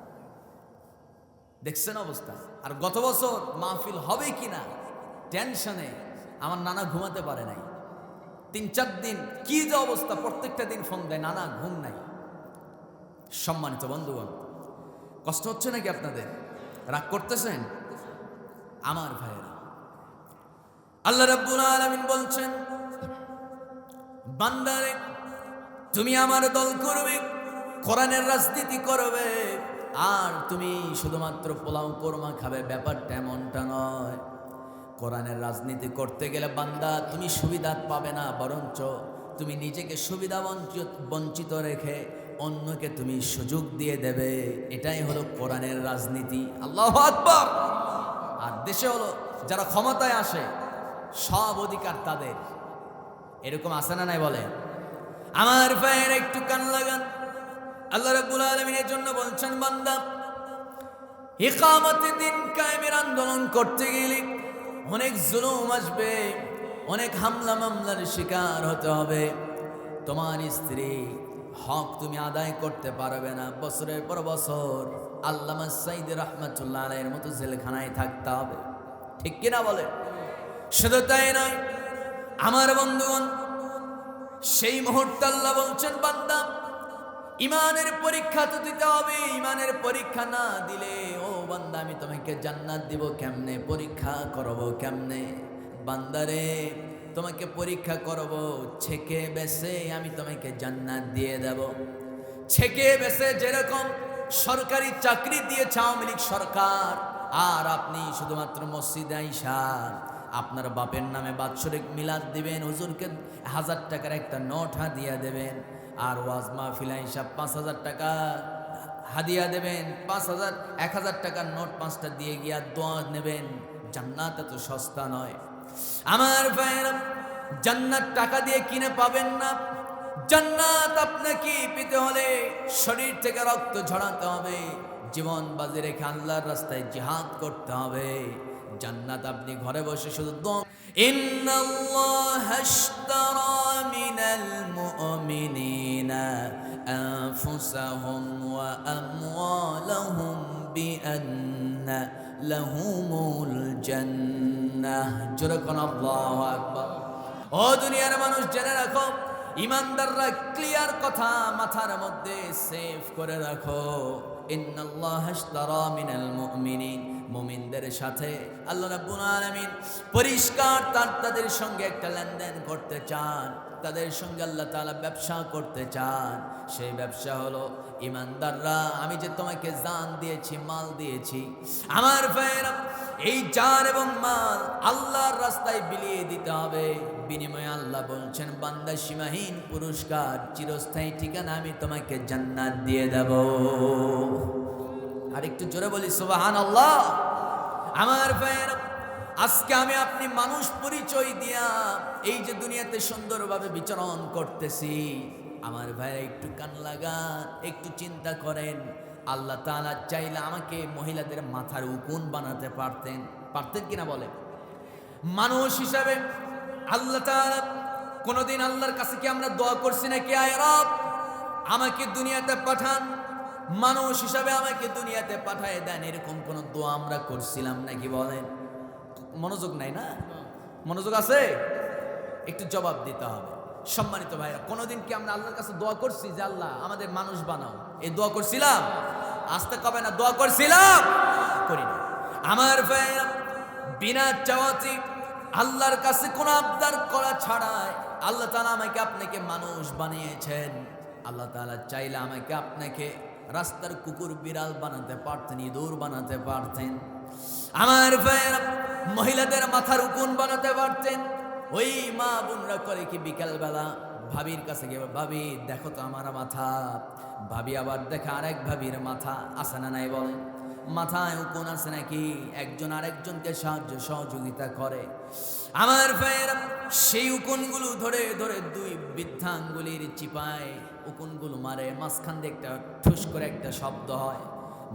দেখছেন অবস্থা। আর গত বছর মাহফিল হবে কিনা টেনশনে আমার নানা ঘুমাতে পারে নাই। ৩-৪ দিন কি যে অবস্থা, প্রত্যেকটা দিন ফোন দেয়, নানা ঘুম নাই। সম্মানিত বন্ধুগণ, কষ্ট হচ্ছে নাকি আপনাদের? রাগ করতেছেন? আমার ভাইয়েরা, আল্লাহ রাব্বুল আলামিন বলছেন, বান্দারে তুমি আমার দল করবে, কোরআনের রাজনীতি করবে, আর তুমি শুধুমাত্র পোলাও কোরমা খাবে, ব্যাপারটা এমনটা নয়। কোরআনের রাজনীতি করতে গেলে বান্দা তুমি সুবিধা পাবে না, বরঞ্চ তুমি নিজেকে সুবিধা বঞ্চিত রেখে অন্যকে তুমি সুযোগ দিয়ে দেবে। এটাই হলো কোরআনের রাজনীতি। আল্লাহু আকবার। আর দেশে হলো যারা ক্ষমতায় আসে সব অধিকার তাদের। এরকম আছে না নাই? বলে আমার ভাইয়ের একটু কান লাগান। আল্লাহ রাব্বুল আলামিনের জন্য বলছেন, বান্দা ইকামতের দিন কায়েমের আন্দোলন করতে গেলে অনেক জুলুম আসবে, অনেক হামলা মামলার শিকার হতে হবে। তোমার স্ত্রী হক তুমি আদায় করতে পারবে না, বছরের পর বছর আল্লামা সাইদি রাহমাতুল্লাহ আলাইহির মতো জেলখানায় থাকতে হবে। ঠিক কিনা বলে? শুধু তাই নয় আমার বন্ধুগণ, সেই মুহূর্তে আল্লাহ বলছেন বান্দা ইমানের পরীক্ষা তো দিতে হবে, ইমানের পরীক্ষা না দিলে ও বান্দা আমি তোমাকে জান্নাত দিব কেমনে, পরীক্ষা করব কেমনে? বান্দারে তোমাকে পরীক্ষা করব ছেকে বেসে, আমি তোমাকে জান্নাত দিয়ে দেব। ছেকে বেসে যেরকম সরকারি চাকরি দিয়েছে আওয়ামী লীগ সরকার, আর আপনি শুধুমাত্র মসজিদে আইসা আপনার বাপের নামে বাৎসরিক মিলাদ দিবেন, হুজুরকে 1000 টাকার একটা নোট হাদিয়া দেবেন, আর ওয়াজ মাহফিল আইসা 5000 টাকা হাদিয়া দেবেন, 1000 টাকার নোট 5টা দিয়ে গিয়া দোয়া নেবেন। জান্নাত এত সস্তা নয় আমার ভাইরা, জান্নাত টাকা দিয়ে কিনে পাবেন না। জান্নাত আপনাকে পেতে হলে শরীর থেকে রক্ত ঝরাতে হবে, জীবন বাজি রেখে আল্লাহর রাস্তায় জিহাদ করতে হবে। জান্নাত আপনি ঘরে বসে শুধু দোয়া, ইন্নাল্লাহা আশতারা মিনাল মুমিনিনা আনফুসাহুম ওয়া আমওয়ালাহুম বিআন্না লাহুমুল জান্নাহ। জোরে কোন আল্লাহু আকবার। ও দুনিয়ার মানুষ জেনে রাখো, ইমানদাররা ক্লিয়ার কথা মাথার মধ্যে সেভ করে রাখো, ইন্নাল্লাহা আশতারা মিনাল মুমিনিন, মুমিনদের সাথে আল্লাহ রাব্বুল আলামিন পরিষ্কার তাদের সঙ্গে একটা লেনদেন করতে চান, তাদের সঙ্গে আল্লাহ তাআলা ব্যবসা করতে চান। সেই ব্যবসা হলো ইমানদাররা, আমি যে তোমাকে জান দিয়েছি, মাল দিয়েছি, আমার ভাইয়েরা এই জান এবং মাল আল্লাহর রাস্তায় বিলিয়ে দিতে হবে। বিনিময়ে আল্লাহ বলছেন বান্দা সীমাহীন পুরস্কার, চিরস্থায়ী ঠিকানা, আমি তোমাকে জান্নাত দিয়ে দেব। আর একটু জোরে বলি সুবহানাল্লাহ। আমার ভাইয়েরা আজকে আমি আপনি মানুষ পরিচয় দিয়া এই যে দুনিয়াতে সুন্দরভাবে বিচরণ করতেছি, আমার ভাইয়েরা একটু কান লাগান, একটু চিন্তা করেন। আল্লাহ তাআলা চাইলে আমাকে মহিলাদের মাথার উকুন বানাতে পারতেন, পারতেন কিনা বলেন? মানুষ হিসাবে আল্লাহ তাআলা কোনদিন আল্লাহর কাছে কি আমরা দোয়া করছি নাকি, আয় রব আমাকে দুনিয়াতে পাঠান, মানুষ হিসাবে আমাকে দুনিয়াতে পাঠায় দেন, এরকম কোন দোয়া আমরা করছিলাম নাকি বলেন? মনোযোগ নাই না? মনোযোগ আছে? একটু জবাব দিতে হবে। সম্মানিত ভাইরা, কোনদিন কি আমরা আল্লাহর কাছে দোয়া করছি যে আল্লাহ আমাদের মানুষ বানাও? এই দোয়া করছিলাম? আসতে কবে না দোয়া করছিলাম? করি না। আমার ভাইরা বিনা চাওয়াতে আল্লাহর কাছে কোন আবদার করা ছাড়াই আল্লাহ তাআলা আমাকে আপনাকে মানুষ বানিয়েছেন। আল্লাহ তাআলা চাইলে আমাকে আপনাকে রাস্তার কুকুর বিড়াল বানাতে পারতেন, ইঁদুর বানাতে পারতেন। আমার ভাইরা মহিলাদের মাথার উকুন বানাতে পারতেন। ওই মা বোনরা করে কি বিকালবেলা ভাবির কাছে গিয়ে, ভাবি দেখো তো আমার মাথা, ভাবি আবার দেখে আরেক ভাবির মাথা, আছে না নাই বলেন? মাথায় উকুন আছে নাকি? একজন আরেকজনকে সাহায্য সহযোগিতা করে। আমার ভাইয়েরা সেই উকুনগুলো ধরে ধরে দুই বৃদ্ধাঙ্গুলির চিপায় উকুনগুলো মারে, মাঝখান দিয়ে একটা ঠুস করে একটা শব্দ হয়,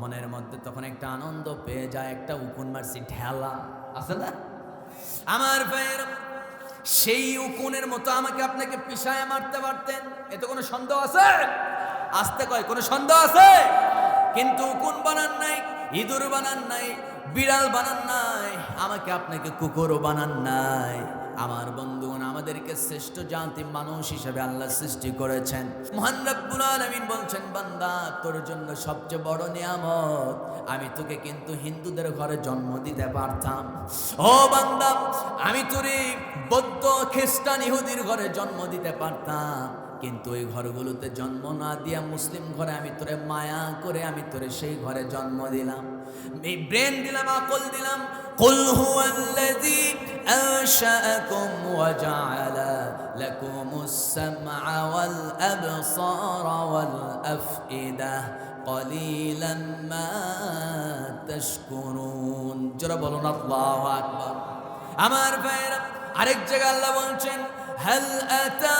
মনের মধ্যে তখন একটা আনন্দ পেয়ে যায়, একটা উকুন মারছি ঢেলা, আছে না? আমার ভাইয়েরা সেই উকুনের মতো আমাকে আপনাকে পিছায় মারতে পারতেন, এতে কোনো সন্দেহ আছে? আসতে কয় কোনো সন্দেহ আছে? কিন্তু উকুন বানান নাই, ইঁদুর বানান নাই, বিড়াল বানান নাই, আমাকে আপনাকে কুকুরও বানান নাই। আমার বন্ধুগণ, আমাদেরকে শ্রেষ্ঠ জাতি মানুষ হিসেবে আল্লাহ সৃষ্টি করেছেন। মহান রব্বুল আলামিন বলছেন বান্দা তোর জন্য সবচেয়ে বড় নিয়ামত, আমি তোকে কিন্তু হিন্দুদের ঘরে জন্ম দিতে পারতাম। ও বান্দা আমি তোরে বৌদ্ধ খ্রিস্টান ইহুদির ঘরে জন্ম দিতে পারতাম, কিন্তু ওই ঘরগুলোতে জন্ম না দিয়া মুসলিম ঘরে আমি তোরে মায়া করে আমি তোরে সেই ঘরে জন্ম দিলাম, এই ব্রেন দিলাম, আকল দিলাম। কুল হুয়াল্লাযী আনশাআকুম ওয়া জাআলা লাকুমুস সামআ ওয়াল আবসারা ওয়াল আফইদা ক্বালিলাম মা তাশকুরুন। যারা বলুন আল্লাহু আকবার। আমার ভাইরা আরেক জায়গায় আল্লাহ বলছেন হাল আতা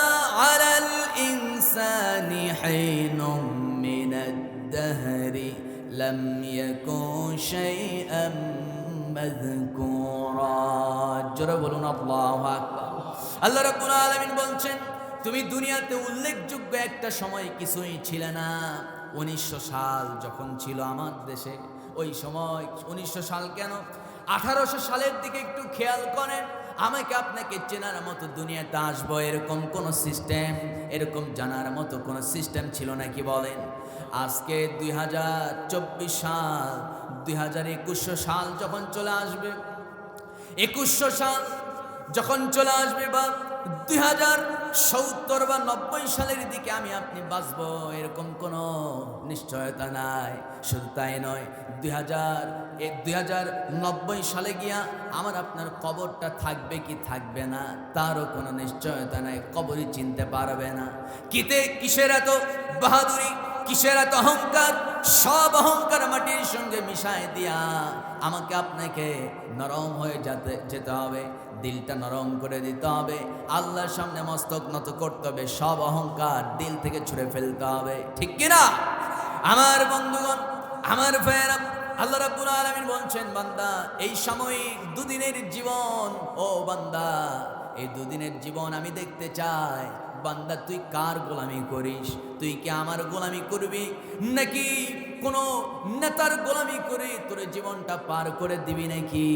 আলাল ইনসানি হিনুম মিনাদ দাহরি লাম ইয়াকুন শাইআম মাযকুরা। যারা বলুন আল্লাহু আকবার। আল্লাহ রাব্বুল আলামিন বলছেন তুমি দুনিয়াতে উল্লেখযোগ্য একটা সময় কিছুই ছিলে না। 1900 সাল যখন ছিল আমার দেশে, ওই সময় 1900 সাল কেন 1800 সালের দিকে একটু খেয়াল করেন। আমাকে আপনাকে চেনার মতো দুনিয়াতে আসবো, এরকম কোন সিস্টেম, এরকম জানার মতো কোন সিস্টেম ছিল নাকি বলেন? আজকে 2024 সাল, 2100 সাল যখন চলে আসবে, 2100 সাল যখন চলে আসবে, বা 2070 বা 90 সালের দিকে আমি আপনি বাঁচবো, এরকম কোনো নিশ্চয়তা নাই। শুধু তাই নয়, 2090 সালে গিয়া আমার আপনার কবরটা থাকবে কি থাকবে না তারও কোনো নিশ্চয়তা নাই। কবরই চিনতে পারবে না। কিসের এত বাহাদুরি, কিসের এত অহংকার? সব অহংকার মাটির সঙ্গে মিশায় দিয়া আমাকে আপনাকে নরম হয়ে যেতে হবে, দিলটা নরম করে দিতে হবে, আল্লাহর সামনে মস্তক নত করতে হবে, সব অহংকার দিল থেকে ছুঁড়ে ফেলতে হবে। ঠিক কিনা আমার বন্ধুগণ, আমার ভাইয়েরা? আল্লাহ রাব্বুল আলামিন বলছেন, বান্দা এই সাময়িক দুদিনের জীবন, ও বান্দা এই দুদিনের জীবন আমি দেখতে চাই, বান্দা তুই কার গোলামি করিস? তুই কি আমার গোলামি করবি নাকি কোনো নেতার গোলামি করে তোর জীবনটা পার করে দিবি নাকি?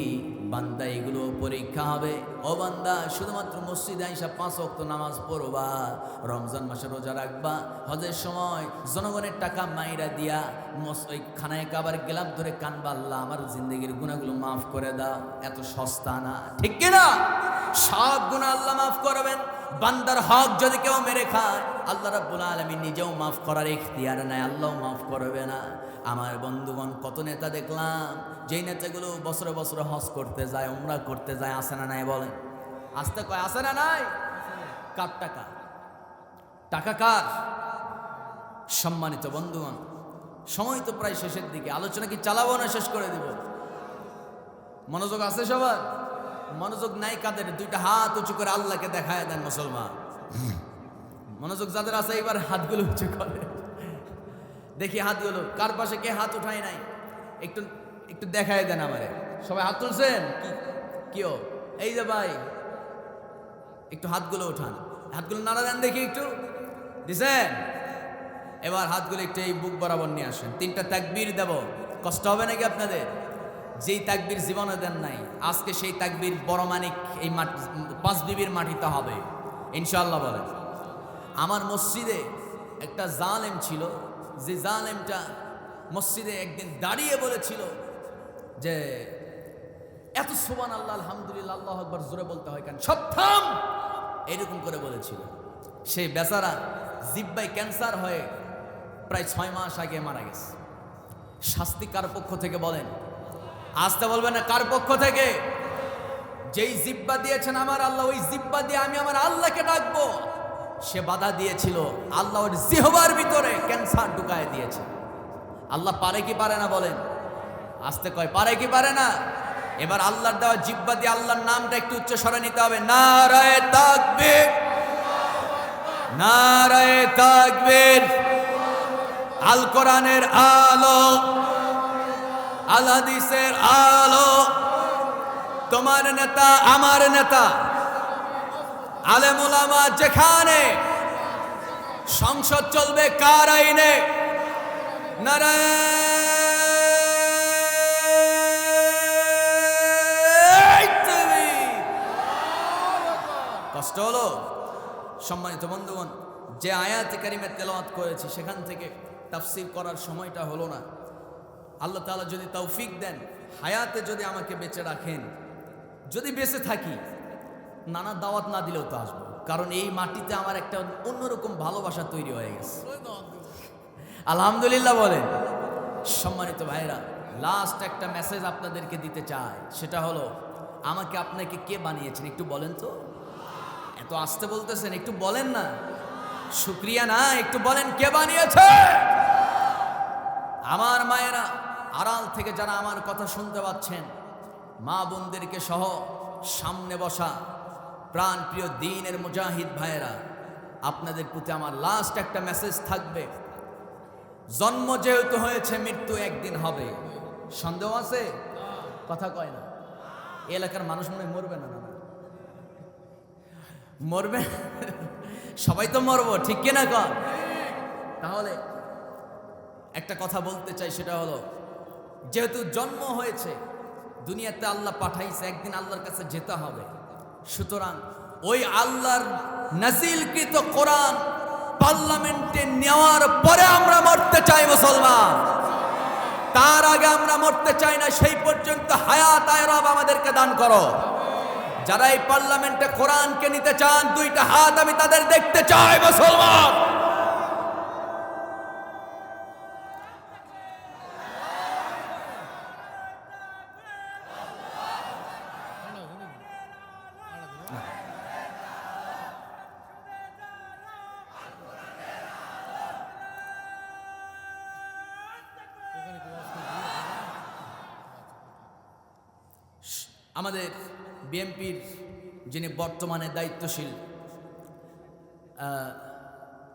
বান্দা এগুলো পরীক্ষা হবে। ও বান্দা, শুধুমাত্র মসজিদে আইসা 5 ওয়াক্ত নামাজ পড়বা, রমজান মাসে রোজা রাখবা, হজের সময় জনগণের টাকা মাইরা দিয়া ওই খানায় কাবার গেলাম ধরে কানবা, আল্লাহ আমার জিন্দগির গুনাহগুলো মাফ করে দাও, এত সস্তা না। ঠিক কিনা? সব গুনাহ আল্লাহ মাফ করবেন। বান্দার হক যদি কেউ মেরে খায়, আল্লাহ রাব্বুল আলামিন নিজেও মাফ করার ইখতিয়ার নাই, আল্লাহ মাফ করবে না। আমার বন্ধুগণ, কত নেতা দেখলাম, যেই নেতাগুলো বছরে বছরে হজ করতে যায়, উমরা করতে যায়, আসে না নাই বলেন? আসতে কয় আসে না নাই? কার টাকা? টাকা কার? সম্মানিত বন্ধুগণ, সময় তো প্রায় শেষের দিকে, আলোচনা কি চালাবো না শেষ করে দিব? মনোযোগ আছে সবার? মনোযোগ নাই কাদের? দুইটা হাত উঁচু করে আল্লাহকে দেখায় দেন মুসলমান। মনোযোগ যাদের আছে এবার হাতগুলো উঁচু করে দেখি, হাতগুলো কার পাশে কে হাত উঠায় নাই একটু একটু দেখায় দেন আমারে। সবাই হাত তুলছেন? কিও এই যে ভাই, একটু হাতগুলো উঠান, হাতগুলো নাড়া দেন দেখি একটু। দিছেন? এবার হাতগুলো একটু এই বুক বরাবর নিয়ে আসেন। 3টা তাকবীর দেব, কষ্ট হবে নাকি আপনাদের? যেই তাকবীর জীবনে দেন নাই, আজকে সেই তাকবীর বড় মানিক এই পাঁচ বিবির মাটিতে হবে ইনশাআল্লাহ। বলেন, আমার মসজিদে একটা জালেম ছিল, যে জালেমটা মসজিদে একদিন দাঁড়িয়ে বলেছিল যে এত সুবহানাল্লাহ, আলহামদুলিল্লাহ, আল্লাহু আকবার জোরে বলতে হয় কেন, সব থাম, এরকম করে বলেছিল। সেই বেচারা জিহ্বায় ক্যান্সার হয়ে প্রায় 6 মাস আগে মারা গেছে। শাস্তি কার পক্ষ থেকে বলেন? আসতে বলবেন না, কার পক্ষ থেকে? যেই জিহ্বা দিয়েছেন আমার আল্লাহ, ওই জিহ্বা দিয়ে আমি আমার আল্লাহকে ডাকবো, সে বাধা দিয়েছিল। আল্লাহ ওর জিহ্বার ভিতরে ক্যান্সার ঢুকায় দিয়েছে। আল্লাহ পারে কি পারে না বলেন? আসতে কয় পারে কি পারে না? এবার আল্লাহর দেওয়া জিহ্বা দিয়ে আল্লাহর নামটা একটু উচ্চ স্বরে নিতে হবে। নারায়ে তাকবীর, নারায়ে তাকবীর। আল কোরআনের আলো, আল হাদিসের আলো, তোমার নেতা আমার নেতা, আলেম ওলামা যেখানে, সংসদ চলবে কার আইনে? নারায়ে তাকবীর। কষ্ট হলো? সম্মানিত বন্ধুগণ, যে আয়াত কারিমে তেলাওয়াত করেছি সেখান থেকে তাফসীর করার সময়টা হলো না। আল্লাহ তাআলা যদি তৌফিক দেন, হায়াতে যদি আমাকে বেঁচে রাখেন, যদি বেঁচে থাকি, নানা দাওয়াত না দিলেও তো আসবো, কারণ এই মাটিতে আমার একটা অন্যরকম ভালোবাসা তৈরি হয়ে গেছে। আলহামদুলিল্লাহ বলেন। সম্মানিত ভাইরা, লাস্ট একটা মেসেজ আপনাদেরকে দিতে চাই, সেটা হলো, আমাকে আপনাকে কে বানিয়েছেন একটু বলেন তো? এত আসতে বলতেছেন, একটু বলেন না। শুকরিয়া না, একটু বলেন কে বানিয়েছে? আমার মায়েরা, আড়াল থেকে যারা আমার কথা শুনতে পাচ্ছেন, মা বোনদেরকে সহ সামনে বসা প্রাণ প্রিয় দ্বীনের মুজাহিদ ভাইয়েরা, আপনাদের প্রতি আমার লাস্ট একটা মেসেজ থাকবে। জন্ম যেহেতু হয়েছে, মৃত্যু একদিন হবে, সন্দেহ আছে? কথা কয় না। এই এলাকার মানুষ মনে হয় মরবে না? মরবে? সবাই তো মরবো, ঠিক কিনা কর? তাহলে একটা কথা বলতে চাই, সেটা হলো, যেহেতু জন্ম হয়েছে, দুনিয়াতে আল্লাহ পাঠাইছে, একদিন আল্লাহর কাছে যেতে হবে। সুতরাং ওই আল্লাহর নাজিলকৃত কোরআন পার্লামেন্টে নেওয়ার পরে আমরা মরতে চাই মুসলমান, তার আগে আমরা মরতে চাই না। সেই পর্যন্ত হায়াত আয় রব আমাদেরকে দান করো। যারা এই পার্লামেন্টে কোরআনকে নিতে চান, দুইটা হাত আমি তাদের দেখতে চাই মুসলমান। আমাদের বিএনপির যিনি বর্তমানে দায়িত্বশীল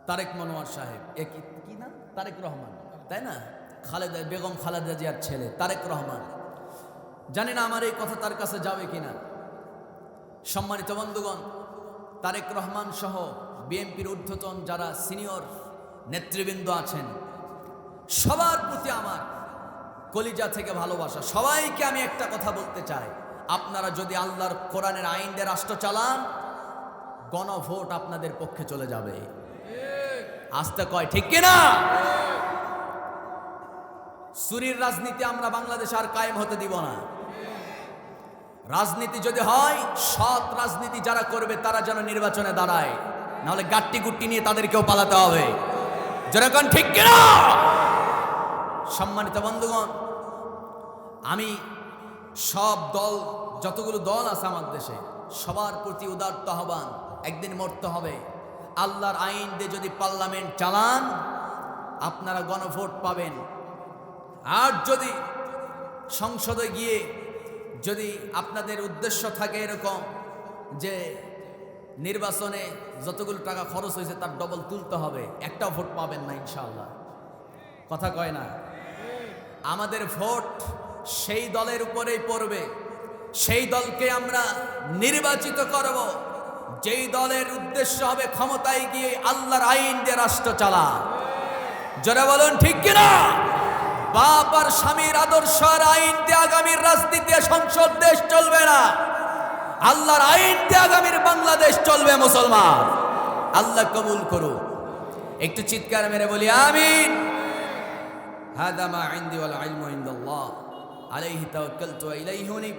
তারেক মনোয়ার সাহেব, কি না, তারেক রহমান, তাই না, খালেদা বেগম খালেদা জিয়ার ছেলে তারেক রহমান, জানি না আমার এই কথা তার কাছে যাবে কিনা। সম্মানিত বন্ধুগণ, তারেক রহমান সহ বিএনপির ঊর্ধ্বতন যারা সিনিয়র নেতৃবৃন্দ আছেন, সবার প্রতি আমার কলিজা থেকে ভালোবাসা। সবাইকে আমি একটা কথা বলতে চাই, আপনারা যদি আল্লাহর কোরআনের আইন দিয়ে রাষ্ট্র চালান, গণভোট আপনাদের পক্ষে চলে যাবে। আস্তে কয় ঠিক কিনা? চুরির রাজনীতি আমরা বাংলাদেশে আর কায়েম হতে দিব না। রাজনীতি যদি হয়, সৎ রাজনীতি যারা করবে তারা যেন নির্বাচনে দাঁড়ায়, নাহলে গাট্টি গুট্টি নিয়ে তাদেরকেও পালাতে হবে। যেরকম ঠিক কিনা? সম্মানিত বন্ধুগণ, আমি সব দল, যতগুলো দল আছে আমার দেশে, সবার প্রতি উদারত আহ্বান, একদিন মরতে হবে। আল্লাহর আইন দিয়ে যদি পার্লামেন্ট চালান, আপনারা গণভোট পাবেন। আর যদি সংসদে গিয়ে যদি আপনাদের উদ্দেশ্য থাকে এরকম যে নির্বাচনে যতগুলো টাকা খরচ হয়েছে তার ডবল তুলতে হবে, একটাও ভোট পাবেন না ইনশাআল্লাহ। কথা কয় না? আমাদের ভোট সেই দলের উপরেই পড়বে, সেই দলকে আমরা নির্বাচিত করব যেই দলের উদ্দেশ্য হবে ক্ষমতায় গিয়ে আল্লাহর আইন দিয়ে রাষ্ট্র চালা। যারা বলুন ঠিক কিনা? বাপ আর স্বামীর আদর্শ আর আইন দিয়ে আগামীর রাজনীতি সংসদ দেশ চলবে না, আল্লাহর আইন দিয়ে আগামীর বাংলাদেশ চলবে মুসলমান। আল্লাহ কবুল করুন। একটু চিৎকার মেরে বলি আমিন। হাদা মা ইনদি ওয়াল ইলমু ইনদাল্লাহ আলাইহি তাওয়াক্কালতু ওয়া ইলাইহি উনীব।